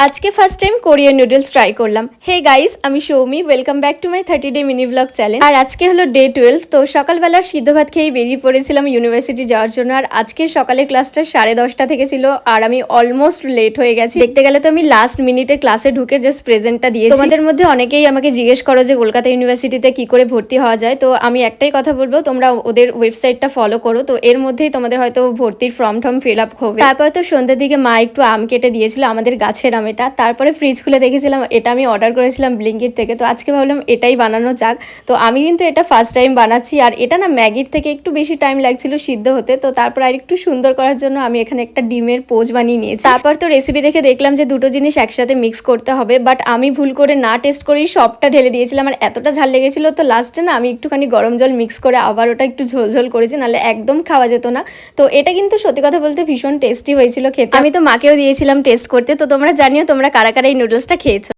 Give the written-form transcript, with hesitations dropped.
আজকে first time Korean noodles try করলাম। Hey guys, আমি Soumi, welcome back to my 30 day mini vlog challenge. আর আজকে হলো ডে 12। তো সকালবেলা সিদ্ধ ভাত খেয়ে বেরিয়ে পড়েছিলাম ইউনিভার্সিটি যাওয়ার জন্য। আর আজকে সকালে ক্লাসটা 10:30 থেকে ছিল আর আমি অলমোস্ট লেট হয়ে গেছি। দেখতে গেলে তো আমি লাস্ট মিনিটে ক্লাসে ঢুকে জাস্ট প্রেজেন্টটা দিয়েছি। তোমাদের মধ্যে অনেকেই আমাকে জিজ্ঞেস করো যে কলকাতা ইউনিভার্সিটিতে কি করে ভর্তি হওয়া যায়। তো আমি একটাই কথা বলবো, তোমরা ওদের ওয়েবসাইটটা ফলো করো। তো এর মধ্যেই তোমাদের হয়তো ভর্তির ফর্ম টর্ম ফিল আপ হবে। তারপর তো সন্ধ্যের দিকে মা একটু আম কেটে দিয়েছিল, আমাদের গাছের আম এটা। তারপরে ফ্রিজ খুলে দেখেছিলাম এটা আমি অর্ডার করেছিলাম ব্লিঙ্কিট থেকে। তো আজকে ভাবলাম এটাই বানানো যাক। তো আমি কিন্তু এটা ফার্স্ট টাইম বানাচ্ছি। আর এটা না ম্যাগির থেকে একটু বেশি টাইম লাগছিল সিদ্ধ হতে। তো তারপর আর একটু সুন্দর করার জন্য আমি এখানে একটা ডিমের পোচ বানিয়ে নিয়েছি। তারপর তো রেসিপি দেখে দেখলাম যে দুটো জিনিস একসাথে মিক্স করতে হবে, বাট আমি ভুল করে না টেস্ট করেই সবটা ঢেলে দিয়েছিলাম। আর এতটা ঝাল লেগেছিল, তো লাস্টে না আমি একটুখানি গরম জল মিক্স করে আবার ওটা একটু ঝোলঝোল করেছি, নাহলে একদম খাওয়া যেত না। তো এটা কিন্তু সত্যি কথা বলতে ভীষণ টেস্টি হয়েছিল খেতে। আমি তো মাকেও দিয়েছিলাম টেস্ট করতে। তো তোমরা জানিও তোমরা কারা কারা এই নুডলসটা খেয়েছো।